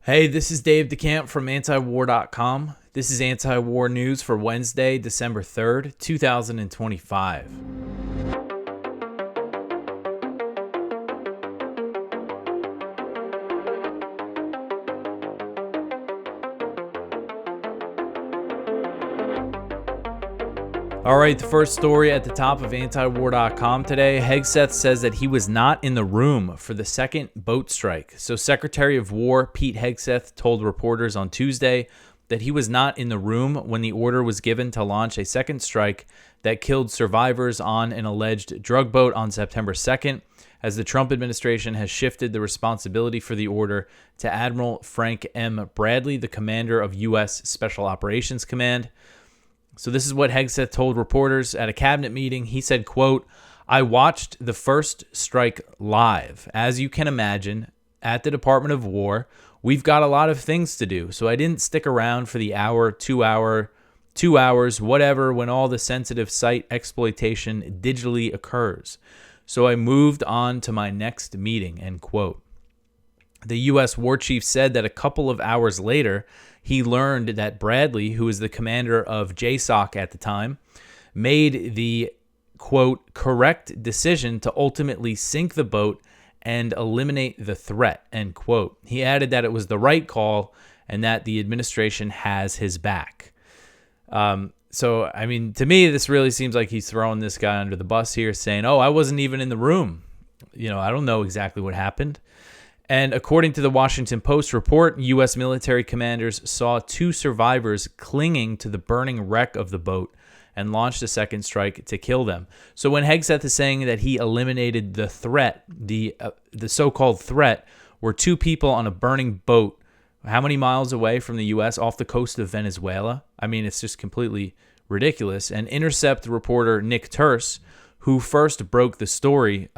Hey, this is Dave DeCamp from antiwar.com. This is anti-war news for Wednesday, December 3rd, 2025. All right, the first story at the top of antiwar.com today. Hegseth says that he was not in the room for the second boat strike. So Secretary of War Pete Hegseth told reporters on Tuesday that he was not in the room when the order was given to launch a second strike that killed survivors on an alleged drug boat on September 2nd, as the Trump administration has shifted the responsibility for the order to Admiral Frank M. Bradley, the commander of U.S. Special Operations Command. So this is what Hegseth told reporters at a cabinet meeting. He said, quote, "I watched the first strike live. As you can imagine, at the Department of War, we've got a lot of things to do. So I didn't stick around for the hour, 2 hours, whatever, when all the sensitive site exploitation digitally occurs. So I moved on to my next meeting," end quote. The U.S. war chief said that a couple of hours later, he learned that Bradley, who was the commander of JSOC at the time, made the, quote, "correct decision to ultimately sink the boat and eliminate the threat," end quote. He added that it was the right call and that the administration has his back. So, I mean, to me, this really seems like he's throwing this guy under the bus here, saying, oh, I wasn't even in the room. You know, I don't know exactly what happened. And according to the Washington Post report, U.S. military commanders saw two survivors clinging to the burning wreck of the boat and launched a second strike to kill them. So when Hegseth is saying that he eliminated the threat, the so-called threat, were two people on a burning boat, how many miles away from the U.S., off the coast of Venezuela? I mean, it's just completely ridiculous. And Intercept reporter Nick Turse, who first broke the story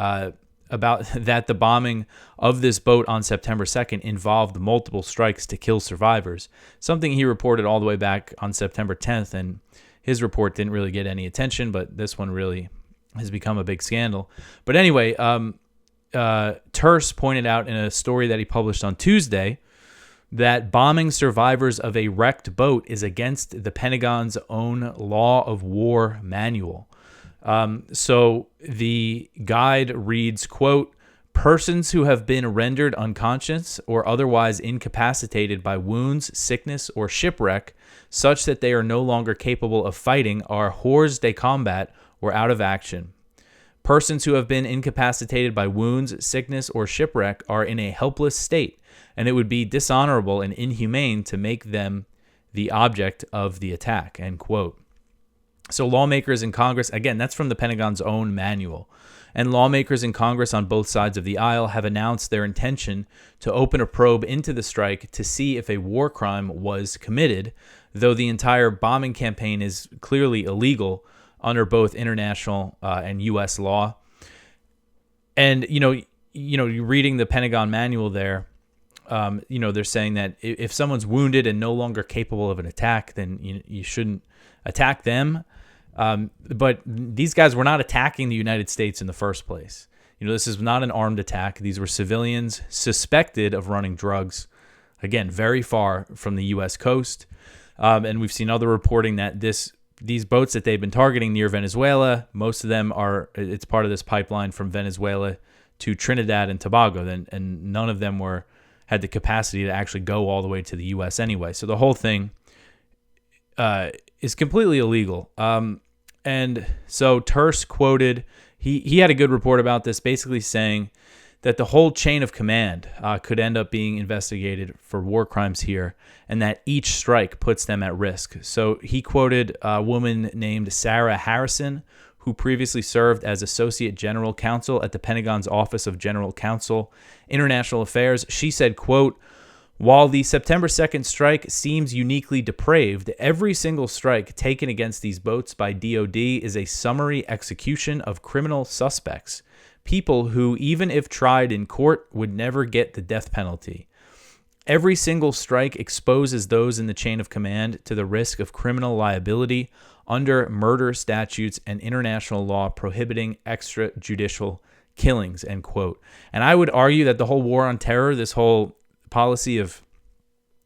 about that the bombing of this boat on September 2nd involved multiple strikes to kill survivors, something he reported all the way back on September 10th, and his report didn't really get any attention, but this one really has become a big scandal. But anyway, Turse pointed out in a story that he published on Tuesday that bombing survivors of a wrecked boat is against the Pentagon's own law of war manual. So the guide reads, quote, "Persons who have been rendered unconscious or otherwise incapacitated by wounds, sickness, or shipwreck such that they are no longer capable of fighting are hors de combat or out of action. Persons who have been incapacitated by wounds, sickness, or shipwreck are in a helpless state, and it would be dishonorable and inhumane to make them the object of the attack," end quote. So lawmakers in Congress, again, that's from the Pentagon's own manual, and lawmakers in Congress on both sides of the aisle have announced their intention to open a probe into the strike to see if a war crime was committed, though the entire bombing campaign is clearly illegal under both international and U.S. law. And, you're reading the Pentagon manual there, they're saying that if someone's wounded and no longer capable of an attack, then you shouldn't attack them. But these guys were not attacking the United States in the first place. This is not an armed attack. These were civilians suspected of running drugs, again, very far from the U.S. coast. And we've seen other reporting that these boats that they've been targeting near Venezuela, most of them it's part of this pipeline from Venezuela to Trinidad and Tobago, and none of them had the capacity to actually go all the way to the U.S. anyway. So the whole thing is completely illegal. And so Turse quoted, he had a good report about this, basically saying that the whole chain of command could end up being investigated for war crimes here, and that each strike puts them at risk. So he quoted a woman named Sarah Harrison, who previously served as Associate General Counsel at the Pentagon's Office of General Counsel, International Affairs. She said, quote, "While the September 2nd strike seems uniquely depraved, every single strike taken against these boats by DOD is a summary execution of criminal suspects, people who, even if tried in court, would never get the death penalty. Every single strike exposes those in the chain of command to the risk of criminal liability under murder statutes and international law prohibiting extrajudicial killings," end quote. And I would argue that the whole war on terror, this whole policy of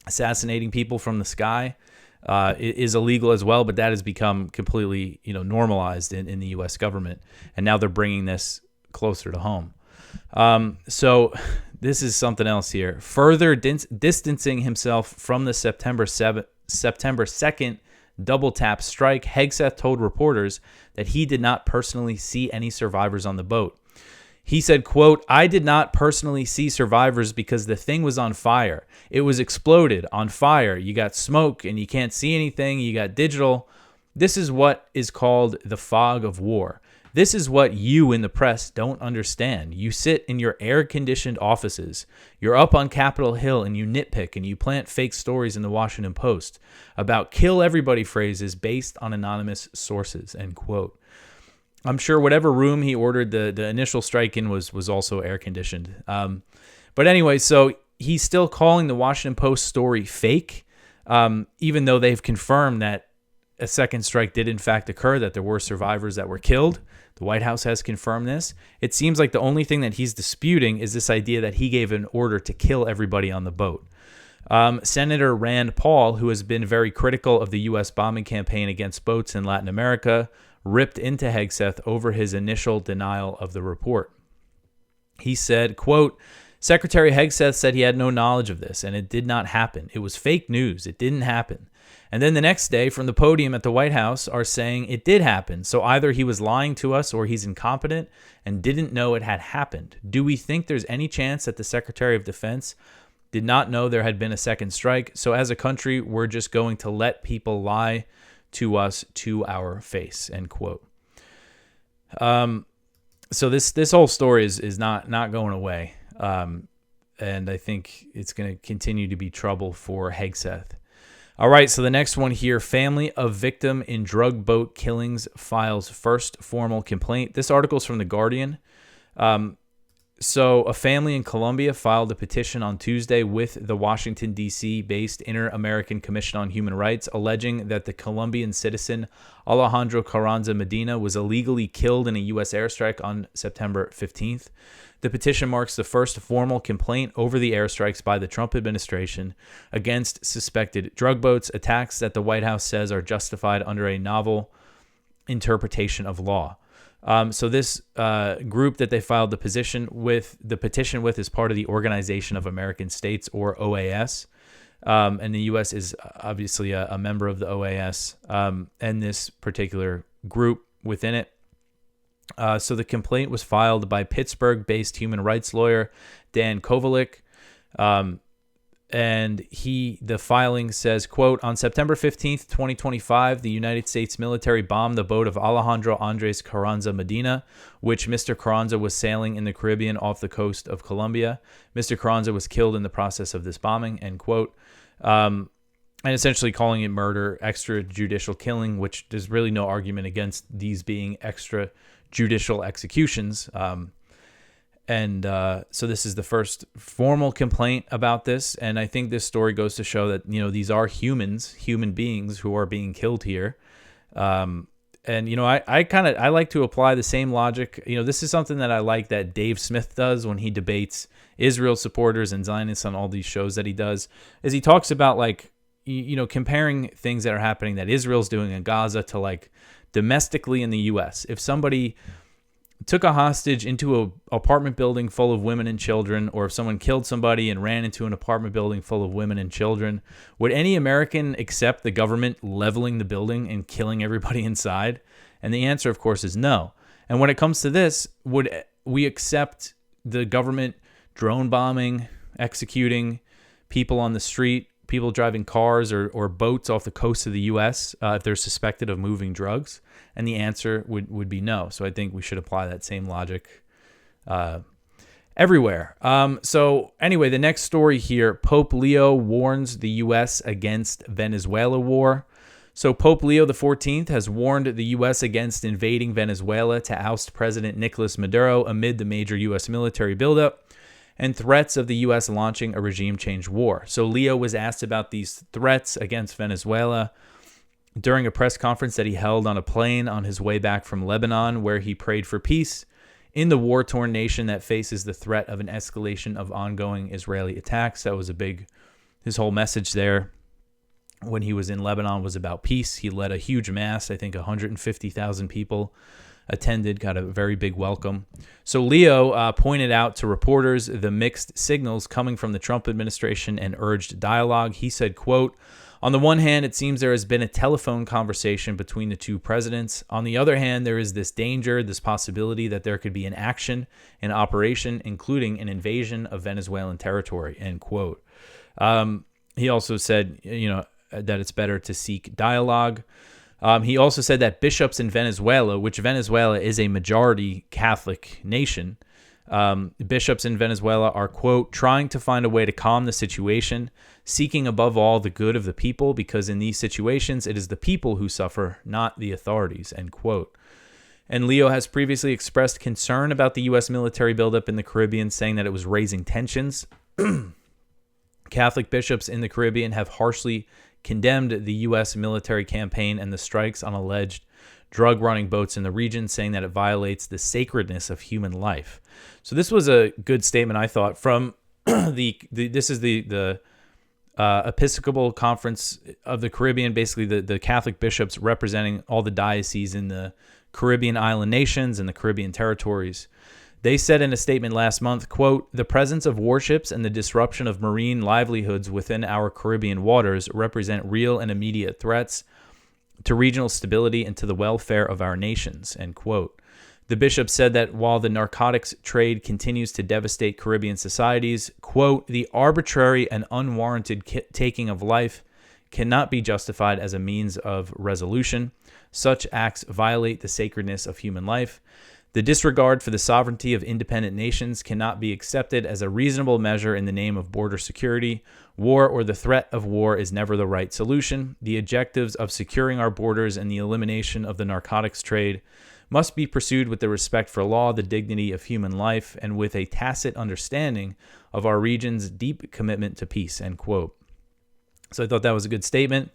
assassinating people from the sky is illegal as well, but that has become completely, normalized in the U.S. government, and now they're bringing this closer to home. So this is something else here. Further distancing himself from the September 2nd double tap strike, Hegseth told reporters that he did not personally see any survivors on the boat. He said, quote, "I did not personally see survivors because the thing was on fire. It was exploded, on fire. You got smoke and you can't see anything. You got digital. This is what is called the fog of war. This is what you in the press don't understand. You sit in your air-conditioned offices. You're up on Capitol Hill and you nitpick and you plant fake stories in the Washington Post about kill everybody phrases based on anonymous sources," end quote. I'm sure whatever room he ordered the initial strike in was also air-conditioned. But anyway, so he's still calling the Washington Post story fake, even though they've confirmed that a second strike did in fact occur, that there were survivors that were killed. The White House has confirmed this. It seems like the only thing that he's disputing is this idea that he gave an order to kill everybody on the boat. Senator Rand Paul, who has been very critical of the U.S. bombing campaign against boats in Latin America, ripped into Hegseth over his initial denial of the report. He said, quote, "Secretary Hegseth said he had no knowledge of this, and it did not happen. It was fake news. It didn't happen." And then the next day, from the podium at the White House, are saying it did happen. So either he was lying to us or he's incompetent and didn't know it had happened. Do we think there's any chance that the Secretary of Defense did not know there had been a second strike? So as a country, we're just going to let people lie to us to our face, end quote. So this whole story is not going away. And I think it's going to continue to be trouble for Hegseth. All right, so the next one here, family of victim in drug boat killings files first formal complaint. This article is from The Guardian. So a family in Colombia filed a petition on Tuesday with the Washington, D.C.-based Inter-American Commission on Human Rights, alleging that the Colombian citizen Alejandro Carranza Medina was illegally killed in a U.S. airstrike on September 15th. The petition marks the first formal complaint over the airstrikes by the Trump administration against suspected drug boats, attacks that the White House says are justified under a novel interpretation of law. So this group that they filed the petition with is part of the Organization of American States, or OAS. And the U.S. is obviously a member of the OAS, and this particular group within it. So the complaint was filed by Pittsburgh-based human rights lawyer Dan Kovalik. And the filing says, quote, "On September 15th, 2025, the United States military bombed the boat of Alejandro Andres Carranza Medina, which Mr. Carranza was sailing in the Caribbean off the coast of Colombia. Mr. Carranza was killed in the process of this bombing," end quote. And essentially calling it murder, extrajudicial killing, which there's really no argument against these being extrajudicial executions. So this is the first formal complaint about this. And I think this story goes to show that, these are human beings who are being killed here. I like to apply the same logic. This is something that I like that Dave Smith does when he debates Israel supporters and Zionists on all these shows that he does, is he talks about comparing things that are happening that Israel's doing in Gaza to domestically in the U.S. If somebody took a hostage into an apartment building full of women and children, or if someone killed somebody and ran into an apartment building full of women and children, would any American accept the government leveling the building and killing everybody inside? And the answer, of course, is no. And when it comes to this, would we accept the government drone bombing, executing people on the street, people driving cars or boats off the coast of the U.S. If they're suspected of moving drugs? And the answer would be no. So I think we should apply that same logic everywhere. So anyway, the next story here, Pope Leo warns the U.S. against Venezuela war. So Pope Leo XIV has warned the U.S. against invading Venezuela to oust President Nicolas Maduro amid the major U.S. military buildup and threats of the U.S. launching a regime change war. So Leo was asked about these threats against Venezuela during a press conference that he held on a plane on his way back from Lebanon, where he prayed for peace in the war-torn nation that faces the threat of an escalation of ongoing Israeli attacks. That was a big His whole message there when he was in Lebanon was about peace. He led a huge mass. I think 150,000 people attended, got a very big welcome. So Leo pointed out to reporters the mixed signals coming from the Trump administration and urged dialogue. He said, quote, "On the one hand, it seems there has been a telephone conversation between the two presidents. On the other hand, there is this danger, this possibility that there could be an action, an operation, including an invasion of Venezuelan territory," end quote. He also said, that it's better to seek dialogue. He also said that bishops in Venezuela, which Venezuela is a majority Catholic nation, bishops in Venezuela are, quote, "trying to find a way to calm the situation, seeking above all the good of the people, because in these situations it is the people who suffer, not the authorities," end quote. And Leo has previously expressed concern about the U.S. military buildup in the Caribbean, saying that it was raising tensions. Catholic bishops in the Caribbean have harshly condemned the U.S. military campaign and the strikes on alleged drug-running boats in the region, saying that it violates the sacredness of human life. So this was a good statement, I thought, from the Episcopal Conference of the Caribbean, basically the Catholic bishops representing all the dioceses in the Caribbean island nations and the Caribbean territories. They said in a statement last month, quote, "The presence of warships and the disruption of marine livelihoods within our Caribbean waters represent real and immediate threats to regional stability and to the welfare of our nations," end quote. The bishop said that while the narcotics trade continues to devastate Caribbean societies, quote, "the arbitrary and unwarranted taking of life cannot be justified as a means of resolution. Such acts violate the sacredness of human life. The disregard for the sovereignty of independent nations cannot be accepted as a reasonable measure in the name of border security. War or the threat of war is never the right solution. The objectives of securing our borders and the elimination of the narcotics trade must be pursued with the respect for law, the dignity of human life, and with a tacit understanding of our region's deep commitment to peace," end quote. So I thought that was a good statement.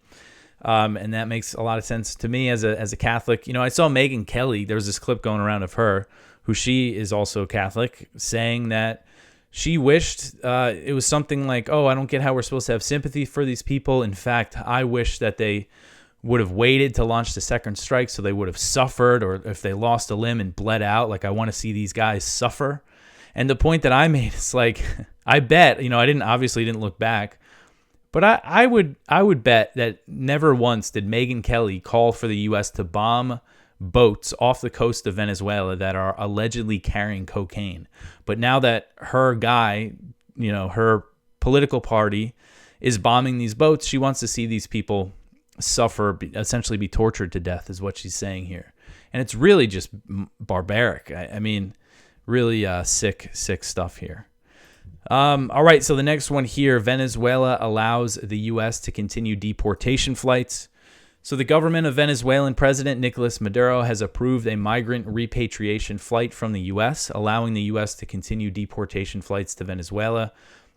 And that makes a lot of sense to me as a Catholic. I saw Megyn Kelly. There was this clip going around of her, who she is also Catholic, saying that she wished it was something like, "Oh, I don't get how we're supposed to have sympathy for these people. In fact, I wish that they would have waited to launch the second strike so they would have suffered, or if they lost a limb and bled out, like I want to see these guys suffer." And the point that I made is like, I bet, I didn't look back, but I would bet that never once did Megyn Kelly call for the U.S. to bomb boats off the coast of Venezuela that are allegedly carrying cocaine. But now that her guy, her political party is bombing these boats, she wants to see these people suffer, essentially be tortured to death, is what she's saying here. And it's really just barbaric. I mean, really sick stuff here. All right, so the next one here, Venezuela allows the U.S. to continue deportation flights. So the government of Venezuelan President Nicolas Maduro has approved a migrant repatriation flight from the U.S., allowing the U.S. to continue deportation flights to Venezuela,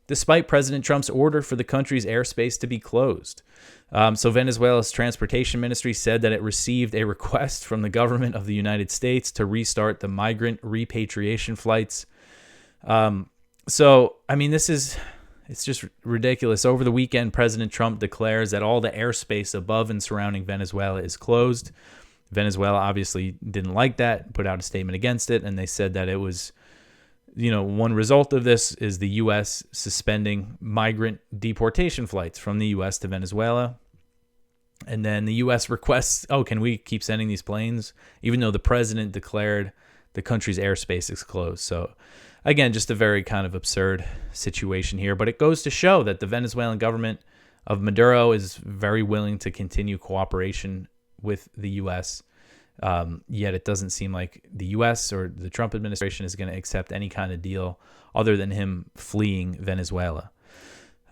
despite President Trump's order for the country's airspace to be closed. So Venezuela's transportation ministry said that it received a request from the government of the United States to restart the migrant repatriation flights. So, I mean, it's just ridiculous. Over the weekend, President Trump declares that all the airspace above and surrounding Venezuela is closed. Venezuela obviously didn't like that, put out a statement against it, and they said that it was, one result of this is the U.S. suspending migrant deportation flights from the U.S. to Venezuela. And then the U.S. requests, can we keep sending these planes? Even though the president declared the country's airspace is closed. So, again, just a very kind of absurd situation here. But it goes to show that the Venezuelan government of Maduro is very willing to continue cooperation with the U.S., yet it doesn't seem like the U.S. or the Trump administration is going to accept any kind of deal other than him fleeing Venezuela.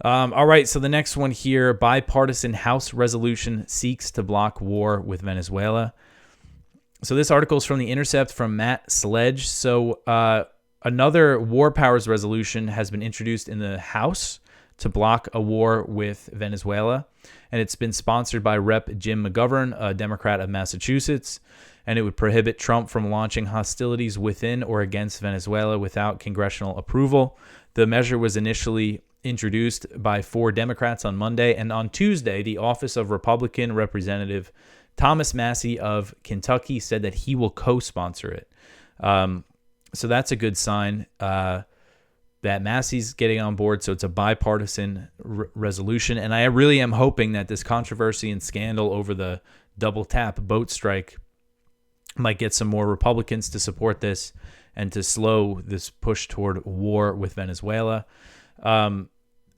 All right, so the next one here, bipartisan House resolution seeks to block war with Venezuela. So this article is from The Intercept from Matt Sledge. So another war powers resolution has been introduced in the House to block a war with Venezuela, and it's been sponsored by Rep. Jim McGovern, a Democrat of Massachusetts, and it would prohibit Trump from launching hostilities within or against Venezuela without congressional approval. The measure was initially introduced by 4 Democrats on Monday. And on Tuesday, the office of Republican Representative Thomas Massie of Kentucky said that he will co-sponsor it. So that's a good sign that Massey's getting on board. So it's a bipartisan resolution. And I really am hoping that this controversy and scandal over the double tap boat strike might get some more Republicans to support this and to slow this push toward war with Venezuela.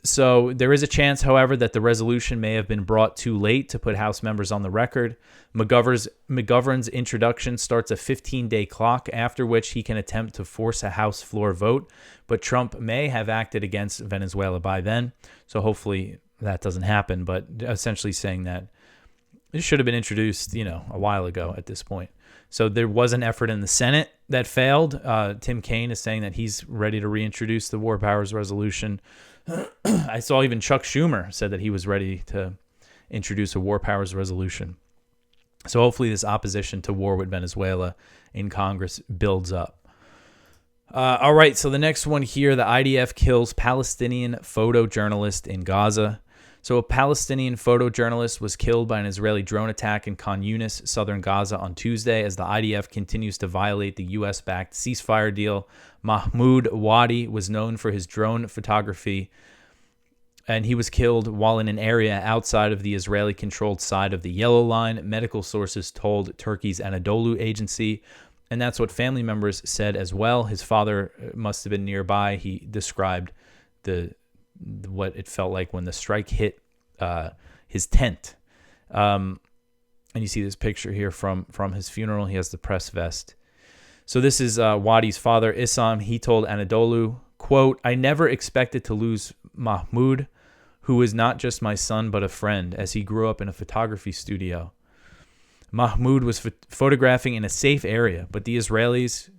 So there is a chance, however, that the resolution may have been brought too late to put House members on the record. McGovern's introduction starts a 15-day clock, after which he can attempt to force a House floor vote. But Trump may have acted against Venezuela by then. So hopefully that doesn't happen. But essentially saying that it should have been introduced, a while ago at this point. So there was an effort in the Senate that failed. Tim Kaine is saying that he's ready to reintroduce the War Powers Resolution. I saw even Chuck Schumer said that he was ready to introduce a War Powers Resolution. So hopefully this opposition to war with Venezuela in Congress builds up. All right, so the next one here, the IDF kills Palestinian photojournalist in Gaza. So a Palestinian photojournalist was killed by an Israeli drone attack in Khan Yunis, southern Gaza on Tuesday, as the IDF continues to violate the U.S.-backed ceasefire deal. Mahmoud Wadi was known for his drone photography, and he was killed while in an area outside of the Israeli-controlled side of the Yellow Line, medical sources told Turkey's Anadolu agency. And that's what family members said as well. His father must have been nearby. He described what it felt like when the strike hit his tent. And you see this picture here from his funeral. He has the press vest. So this is Wadi's father, Issam. He told Anadolu, quote, "I never expected to lose Mahmoud, who is not just my son but a friend, as he grew up in a photography studio. Mahmoud was photographing in a safe area, but the Israelis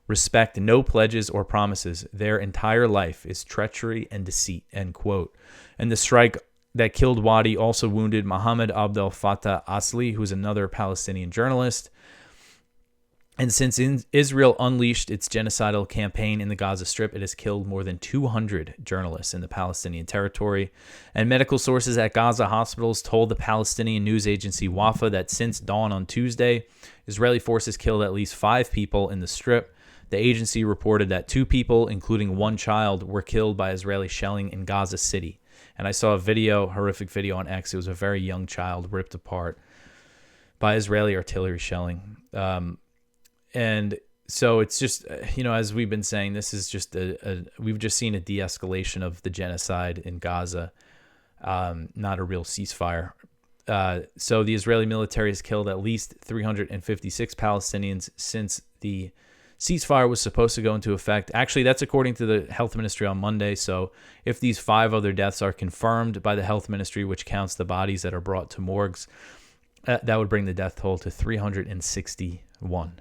respect no pledges or promises. Their entire life is treachery and deceit," end quote. And the strike that killed Wadi also wounded Mohammed Abdel Fattah Asli, who is another Palestinian journalist. And since Israel unleashed its genocidal campaign in the Gaza Strip, it has killed more than 200 journalists in the Palestinian territory. And medical sources at Gaza hospitals told the Palestinian news agency Wafa that since dawn on Tuesday, Israeli forces killed at least 5 people in the Strip. The agency reported that 2 people, including 1 child, were killed by Israeli shelling in Gaza City. And I saw a horrific video on X. It was a very young child ripped apart by Israeli artillery shelling. And so it's just, as we've been saying, this is just we've just seen a de-escalation of the genocide in Gaza, not a real ceasefire. So the Israeli military has killed at least 356 Palestinians since the ceasefire was supposed to go into effect. Actually, that's according to the health ministry on Monday. So if these 5 other deaths are confirmed by the health ministry, which counts the bodies that are brought to morgues, that would bring the death toll to 361.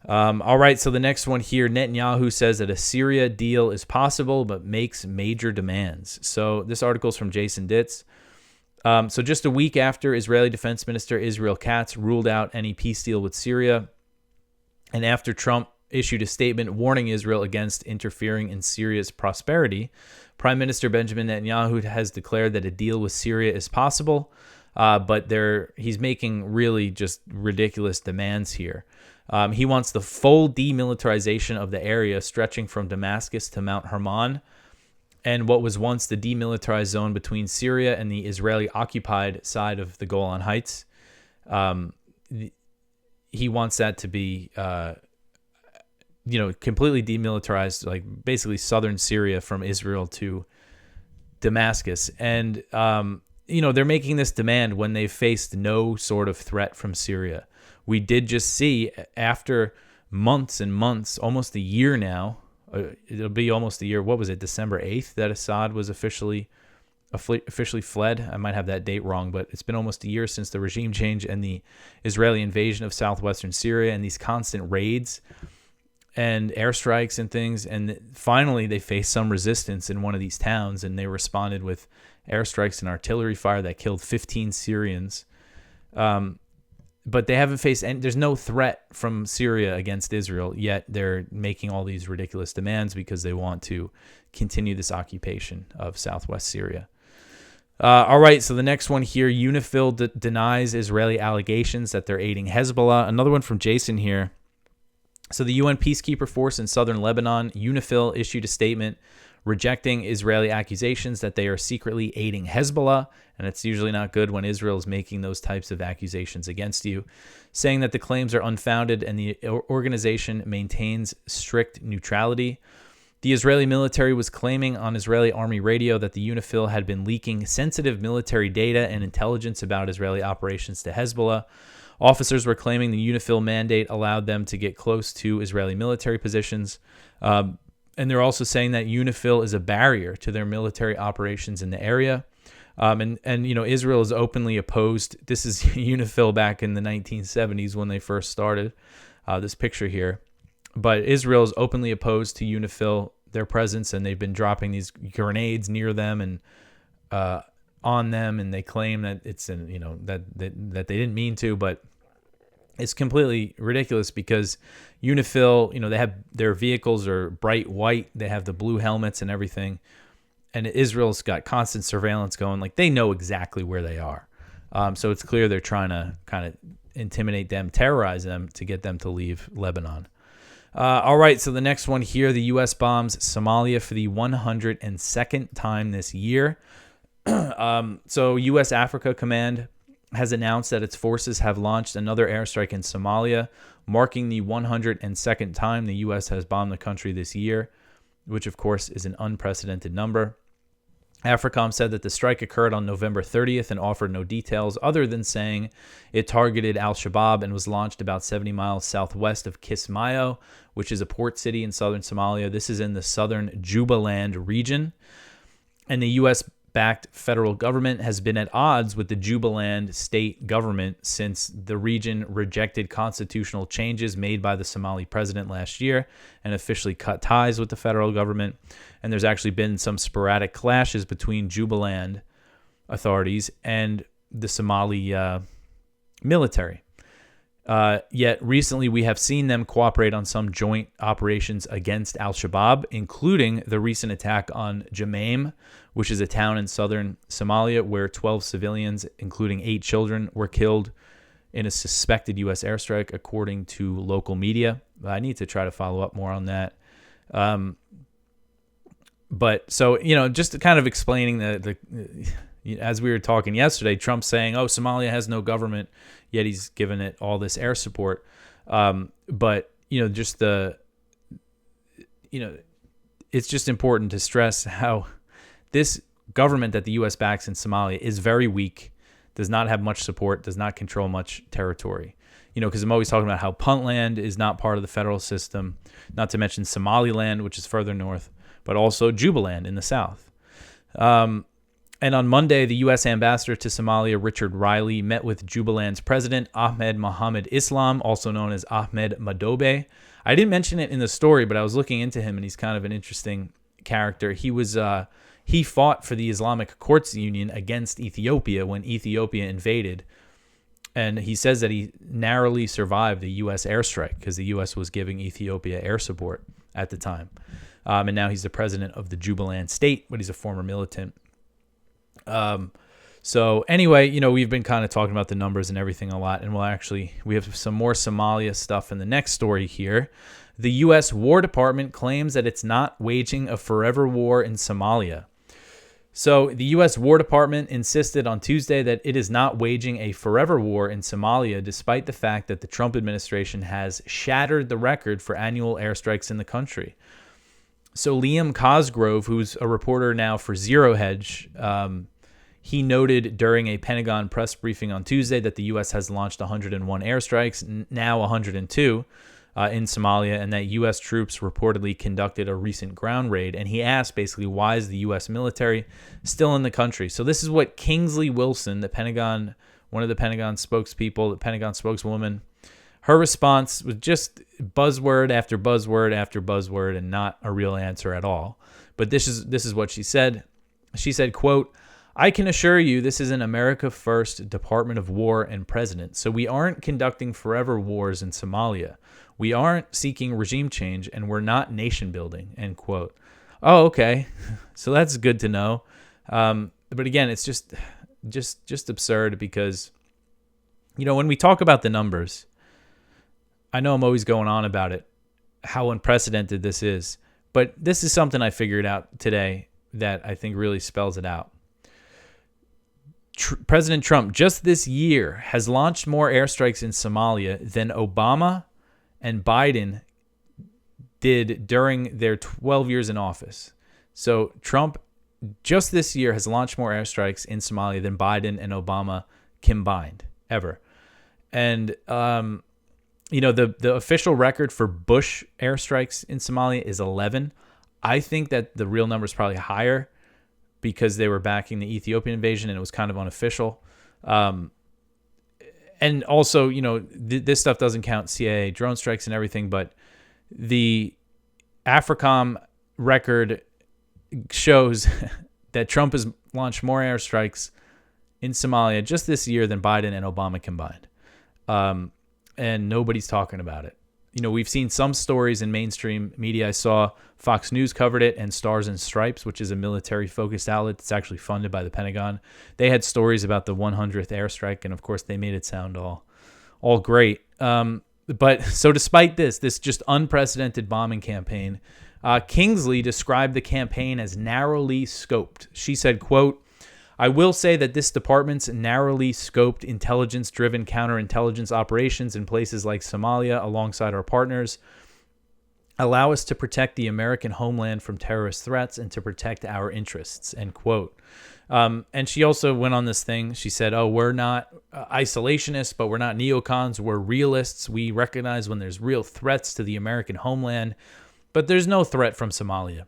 All right, so the next one here, Netanyahu says that a Syria deal is possible, but makes major demands. So this article is from Jason Ditz. So just a week after Israeli Defense Minister Israel Katz ruled out any peace deal with Syria, and after Trump issued a statement warning Israel against interfering in Syria's prosperity, Prime Minister Benjamin Netanyahu has declared that a deal with Syria is possible, but he's making really just ridiculous demands here. He wants the full demilitarization of the area stretching from Damascus to Mount Hermon, and what was once the demilitarized zone between Syria and the Israeli-occupied side of the Golan Heights. He wants that to be, completely demilitarized, like basically southern Syria from Israel to Damascus. And, they're making this demand when they faced no sort of threat from Syria. We did just see, after months and months, almost a year now, it'll be almost a year, what was it, December 8th, that Assad was officially fled. I might have that date wrong, but it's been almost a year since the regime change and the Israeli invasion of southwestern Syria and these constant raids and airstrikes and things. And finally, they faced some resistance in one of these towns, and they responded with airstrikes and artillery fire that killed 15 Syrians. but they haven't faced any, there's no threat from Syria against Israel, yet they're making all these ridiculous demands because they want to continue this occupation of southwest Syria. All right, so the next one here, UNIFIL denies Israeli allegations that they're aiding Hezbollah. Another one from Jason here. So the UN peacekeeper force in southern Lebanon, UNIFIL, issued a statement rejecting Israeli accusations that they are secretly aiding Hezbollah, and it's usually not good when Israel is making those types of accusations against you, saying that the claims are unfounded and the organization maintains strict neutrality. The Israeli military was claiming on Israeli army radio that the UNIFIL had been leaking sensitive military data and intelligence about Israeli operations to Hezbollah. Officers were claiming the UNIFIL mandate allowed them to get close to Israeli military positions. And they're also saying that UNIFIL is a barrier to their military operations in the area. And Israel is openly opposed. This is UNIFIL back in the 1970s when they first started, this picture here. But Israel is openly opposed to UNIFIL, their presence, and they've been dropping these grenades near them and on them, and they claim that it's that they didn't mean to, but it's completely ridiculous because UNIFIL, they have their vehicles are bright white, they have the blue helmets and everything, and Israel's got constant surveillance going. Like, they know exactly where they are, so it's clear they're trying to kind of intimidate them, terrorize them to get them to leave Lebanon. All right, so the next one here, the U.S. bombs Somalia for the 102nd time this year. So U.S. Africa Command has announced that its forces have launched another airstrike in Somalia, marking the 102nd time the U.S. has bombed the country this year, which, of course, is an unprecedented number. AFRICOM said that the strike occurred on November 30th and offered no details other than saying it targeted al-Shabaab and was launched about 70 miles southwest of Kismayo, which is a port city in southern Somalia. This is in the southern Jubaland region. And the U.S.-backed federal government has been at odds with the Jubaland state government since the region rejected constitutional changes made by the Somali president last year and officially cut ties with the federal government. And there's actually been some sporadic clashes between Jubaland authorities and the Somali military. Yet recently we have seen them cooperate on some joint operations against al-Shabaab, including the recent attack on Jamaim, which is a town in southern Somalia where 12 civilians, including 8 children, were killed in a suspected U.S. airstrike, according to local media. I need to try to follow up more on that. But so, just kind of explaining the as we were talking yesterday, Trump saying, oh, Somalia has no government, yet he's given it all this air support. But, just it's just important to stress how this government that the U.S. backs in Somalia is very weak, does not have much support, does not control much territory. Because I'm always talking about how Puntland is not part of the federal system, not to mention Somaliland, which is further north, but also Jubaland in the south. And on Monday, the U.S. ambassador to Somalia, Richard Riley, met with Jubaland's president, Ahmed Mohamed Islam, also known as Ahmed Madobe. I didn't mention it in the story, but I was looking into him, and he's kind of an interesting character. He fought for the Islamic Courts Union against Ethiopia when Ethiopia invaded. And he says that he narrowly survived the U.S. airstrike because the U.S. was giving Ethiopia air support at the time. And now he's the president of the Jubaland state, but he's a former militant. So anyway, we've been kind of talking about the numbers and everything a lot, and we have some more Somalia stuff in the next story here. The U.S. War Department claims that it's not waging a forever war in Somalia. So the U.S. War Department insisted on Tuesday that it is not waging a forever war in Somalia, despite the fact that the Trump administration has shattered the record for annual airstrikes in the country. So Liam Cosgrove, who's a reporter now for Zero Hedge, he noted during a Pentagon press briefing on Tuesday that the U.S. has launched 101 airstrikes, now 102, in Somalia, and that U.S. troops reportedly conducted a recent ground raid. And he asked basically, why is the U.S. military still in the country? So this is what Kingsley Wilson, one of the Pentagon spokespeople, the Pentagon spokeswoman, her response was just buzzword after buzzword after buzzword and not a real answer at all. But this is what she said. She said, quote, I can assure you this is an America First Department of War and President. So we aren't conducting forever wars in Somalia. We aren't seeking regime change, and we're not nation building, end quote. Oh, okay. So that's good to know. But again, it's just absurd because, when we talk about the numbers, I know I'm always going on about it, how unprecedented this is. But this is something I figured out today that I think really spells it out. President Trump just this year has launched more airstrikes in Somalia than Obama and Biden did during their 12 years in office. So Trump just this year has launched more airstrikes in Somalia than Biden and Obama combined ever. And, the official record for Bush airstrikes in Somalia is 11. I think that the real number is probably higher because they were backing the Ethiopian invasion and it was kind of unofficial. And also, this stuff doesn't count CIA drone strikes and everything, but the AFRICOM record shows that Trump has launched more airstrikes in Somalia just this year than Biden and Obama combined. And nobody's talking about it. We've seen some stories in mainstream media. I saw Fox News covered it, and Stars and Stripes, which is a military-focused outlet that's actually funded by the Pentagon. They had stories about the 100th airstrike, and of course they made it sound all great. But so despite this just unprecedented bombing campaign, Kingsley described the campaign as narrowly scoped. She said, quote, "I will say that this department's narrowly scoped intelligence-driven counterintelligence operations in places like Somalia alongside our partners allow us to protect the American homeland from terrorist threats and to protect our interests," end quote. And she also went on this thing. She said, we're not isolationists, but we're not neocons. We're realists. We recognize when there's real threats to the American homeland, but there's no threat from Somalia.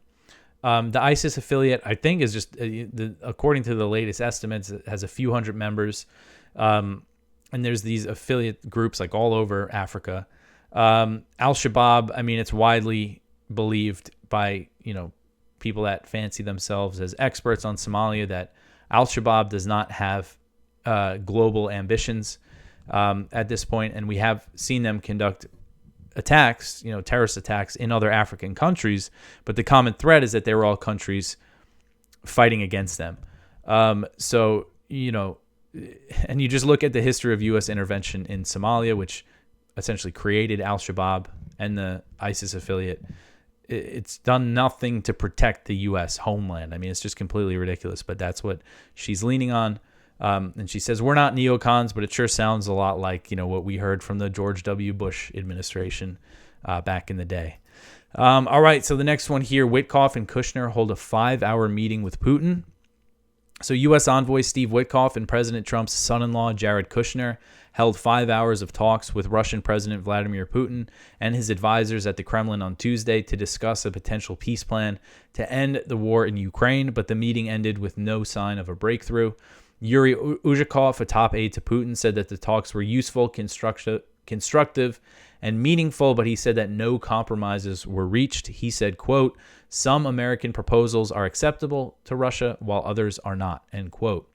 The ISIS affiliate, I think, is just, according to the latest estimates, it has a few hundred members. And there's these affiliate groups like all over Africa. Al-Shabaab, it's widely believed by, people that fancy themselves as experts on Somalia that Al-Shabaab does not have global ambitions at this point. And we have seen them conduct attacks, terrorist attacks in other African countries, but the common thread is that they were all countries fighting against them. And you just look at the history of U.S. intervention in Somalia, which essentially created Al-Shabaab and the ISIS affiliate. It's done nothing to protect the U.S. homeland. It's just completely ridiculous, but that's what she's leaning on. And she says, we're not neocons, but it sure sounds a lot like, what we heard from the George W. Bush administration back in the day. All right, so the next one here, Witkoff and Kushner hold a 5-hour meeting with Putin. So U.S. envoy Steve Witkoff and President Trump's son-in-law, Jared Kushner, held 5 hours of talks with Russian President Vladimir Putin and his advisors at the Kremlin on Tuesday to discuss a potential peace plan to end the war in Ukraine, but the meeting ended with no sign of a breakthrough. Yuri Uzhakov, a top aide to Putin, said that the talks were useful, constructive, and meaningful, but he said that no compromises were reached. He said, quote, "Some American proposals are acceptable to Russia while others are not," end quote.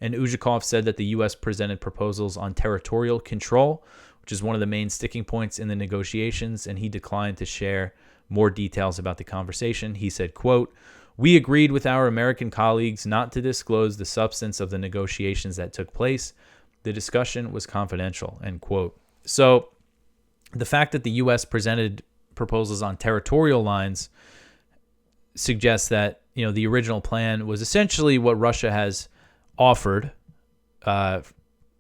And Uzhakov said that the U.S. presented proposals on territorial control, which is one of the main sticking points in the negotiations, and he declined to share more details about the conversation. He said, quote, "We agreed with our American colleagues not to disclose the substance of the negotiations that took place. The discussion was confidential," end quote. So the fact that the U.S. presented proposals on territorial lines suggests that, the original plan was essentially what Russia has offered,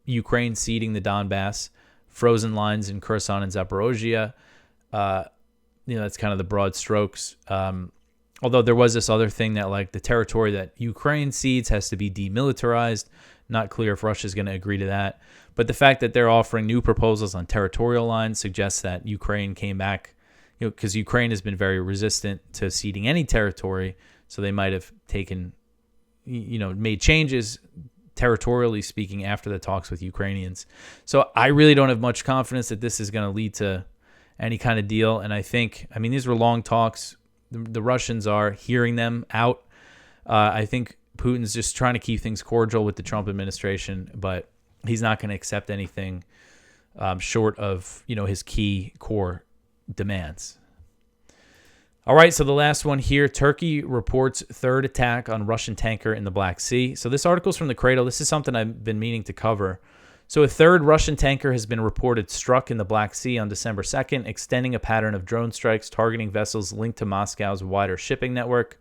Ukraine ceding the Donbass, frozen lines in Kherson and Zaporozhye. That's kind of the broad strokes. Although there was this other thing that, like, the territory that Ukraine cedes has to be demilitarized. Not clear if Russia's going to agree to that. But the fact that they're offering new proposals on territorial lines suggests that Ukraine came back, because Ukraine has been very resistant to ceding any territory. So they might have taken, made changes territorially speaking after the talks with Ukrainians. So I really don't have much confidence that this is going to lead to any kind of deal. And I think, these were long talks. The Russians are hearing them out. I think Putin's just trying to keep things cordial with the Trump administration, but he's not going to accept anything short of, his key core demands. All right, so the last one here, Turkey reports third attack on Russian tanker in the Black Sea. So this article's from the Cradle. This is something I've been meaning to cover. So a third Russian tanker has been reported struck in the Black Sea on December 2nd, extending a pattern of drone strikes targeting vessels linked to Moscow's wider shipping network.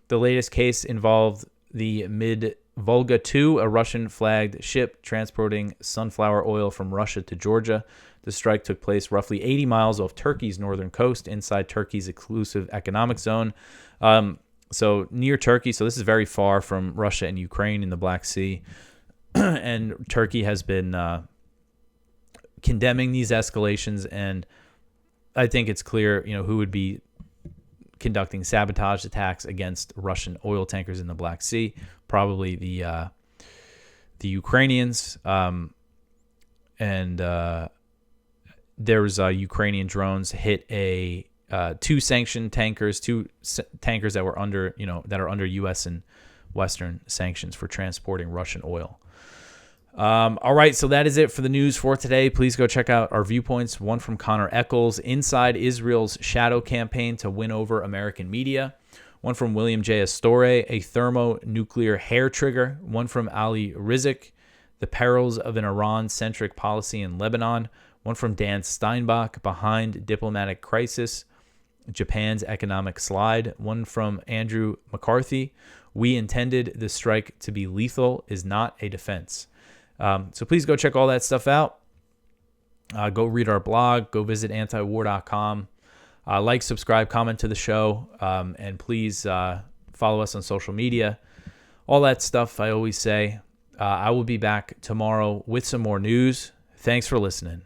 The latest case involved the Mid-Volga 2, a Russian-flagged ship transporting sunflower oil from Russia to Georgia. The strike took place roughly 80 miles off Turkey's northern coast, inside Turkey's exclusive economic zone. So near Turkey. So this is very far from Russia and Ukraine in the Black Sea. And Turkey has been condemning these escalations. And I think it's clear, who would be conducting sabotage attacks against Russian oil tankers in the Black Sea. Probably the Ukrainians. There was Ukrainian drones hit two sanctioned tankers, two tankers that were under, that are under U.S. and Western sanctions for transporting Russian oil. All right, so that is it for the news for today. Please go check out our Viewpoints, one from Connor Eccles, Inside Israel's Shadow Campaign to Win Over American Media, one from William J. Astore, A Thermonuclear Hair Trigger, one from Ali Rizik, The Perils of an Iran-Centric Policy in Lebanon, one from Dan Steinbach, Behind Diplomatic Crisis, Japan's Economic Slide, one from Andrew McCarthy, We Intended the Strike to be Lethal is Not a Defense. So please go check all that stuff out. Go read our blog. Go visit antiwar.com. Like, subscribe, comment to the show. And please follow us on social media. All that stuff I always say. I will be back tomorrow with some more news. Thanks for listening.